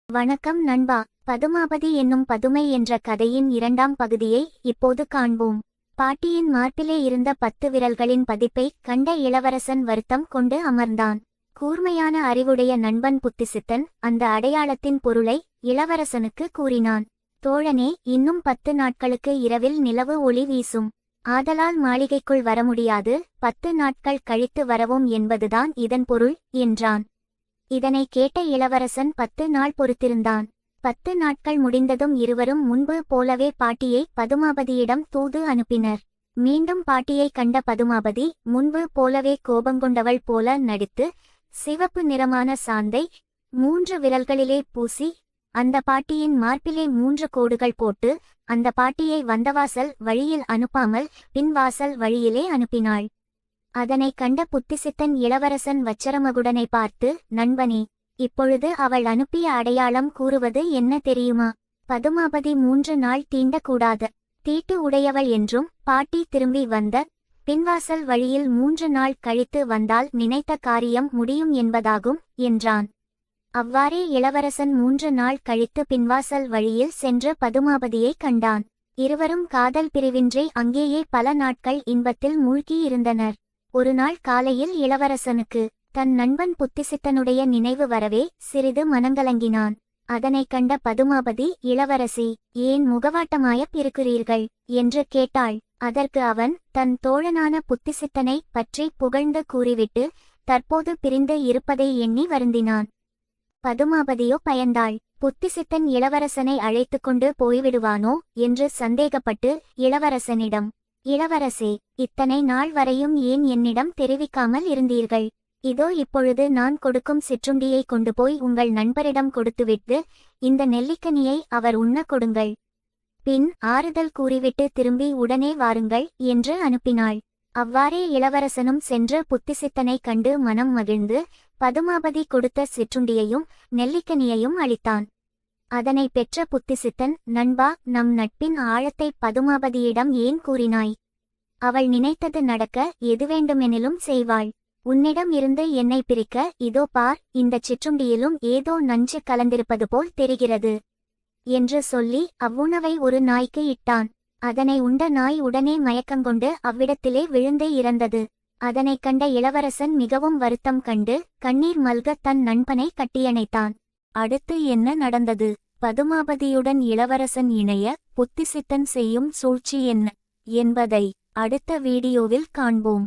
வணக்கம் நண்பா. பதுமாபதி என்னும் பதுமை என்ற கதையின் இரண்டாம் பகுதியை இப்போது காண்போம். பாட்டியின் மார்பிலே இருந்த 10 விரல்களின் பதிப்பை கண்ட இளவரசன் வருத்தம் கொண்டு அமர்ந்தான். கூர்மையான அறிவுடைய நண்பன் புத்திசித்தன் அந்த அடையாளத்தின் பொருளை இளவரசனுக்கு கூறினான். தோழனே, இன்னும் 10 நாட்களுக்கு இரவில் நிலவு ஒளி வீசும். ஆதலால் மாளிகைக்குள் வர முடியாது, 10 நாட்கள் கழித்து வரவும் என்பதுதான் இதன் பொருள் என்றான். இதனை கேட்ட இளவரசன் 10 நாள் பொறுத்திருந்தான். 10 நாட்கள் முடிந்ததும் இருவரும் முன்பு போலவே பாட்டியை பதுமாபதியிடம் தூது அனுப்பினர். மீண்டும் பாட்டியை கண்ட பதுமாபதி முன்பு போலவே கோபங்கொண்டவள் போல நடித்து சிவப்பு நிறமான சாந்தை 3 விரல்களிலே பூசி அந்த பாட்டியின் மார்பிலே 3 கோடுகள் போட்டு அந்த பாட்டியை வந்தவாசல் வழியில் அனுப்பாமல் பின்வாசல் வழியிலே அனுப்பினாள். அதனை கண்ட புத்திசித்தன் இளவரசன் வச்சரமகுடனை பார்த்து, நண்பனே, இப்பொழுது அவள் அனுப்பிய அடையாளம் கூறுவது என்ன தெரியுமா? பதுமாபதி 3 நாள் தீண்டக்கூடாது, தீட்டு உடையவள் என்றும், பாட்டி திரும்பி வந்த பின்வாசல் வழியில் 3 நாள் கழித்து வந்தால் நினைத்த காரியம் முடியும் என்பதாகும் என்றான். அவ்வாறே இளவரசன் 3 நாள் கழித்து பின்வாசல் வழியில் சென்று பதுமாபதியை கண்டான். இருவரும் காதல் பிரிவின்றி அங்கேயே பல நாட்கள் இன்பத்தில் மூழ்கியிருந்தனர். ஒரு நாள் காலையில் இளவரசனுக்கு தன் நண்பன் புத்திசித்தனுடைய நினைவு வரவே சிறிது மனங்கலங்கினான். அதனை கண்ட பதுமாபதி, இளவரசி, ஏன் முகவாட்டமாயப் இருக்கிறீர்கள் என்று கேட்டாள். அதற்கு அவன் தன் தோழனான புத்திசித்தனை பற்றி புகழ்ந்து கூறிவிட்டு தற்போது பிரிந்து இருப்பதை எண்ணி வருந்தினான். பதுமாபதியோ பயந்தாள். புத்திசித்தன் இளவரசனை அழைத்து கொண்டு போய்விடுவானோ என்று சந்தேகப்பட்டு இளவரசனிடம், இளவரசே, இத்தனை நாள் வரையும் ஏன் என்னிடம் தெரிவிக்காமல் இருந்தீர்கள்? இதோ இப்பொழுது நான் கொடுக்கும் சிற்றுண்டியை கொண்டு போய் உங்கள் நண்பரிடம் கொடுத்துவிட்டு இந்த நெல்லிக்கனியை அவர் உண்ண கொடுங்கள். பின் ஆறுதல் கூறிவிட்டு திரும்பி உடனே வாருங்கள் என்று அனுப்பினாள். அவ்வாறே இளவரசனும் சென்று புத்திசித்தனை கண்டு மனம் மகிழ்ந்து பதுமாபதி கொடுத்த சிற்றுண்டியையும் நெல்லிக்கனியையும் அளித்தான். அதனை பெற்ற புத்திசித்தன், நண்பா, நம் நட்பின் ஆழத்தை பதுமாபதியிடம் ஏன் கூறினாய்? அவள் நினைத்தது நடக்க எது வேண்டுமெனிலும் செய்வாள். உன்னிடம் இருந்து என்னை பிரிக்க இதோ பார், இந்த சிற்றுண்டியிலும் ஏதோ நஞ்சு கலந்திருப்பது போல் தெரிகிறது என்று சொல்லி அவ்வுணவை ஒரு நாய்க்கு இட்டான். அதனை உண்ட நாய் உடனே மயக்கங்கொண்டு அவ்விடத்திலே விழுந்து இறந்தது. அதனை கண்ட இளவரசன் மிகவும் வருத்தம் கண்டு கண்ணீர் மல்க தன் நண்பனை கட்டியணைத்தான். அடுத்து என்ன நடந்தது? பதுமாபதியுடன் இளவரசன் இணைய புத்திசித்தன் செய்யும் சூழ்ச்சி என்ன என்பதை அடுத்த வீடியோவில் காண்போம்.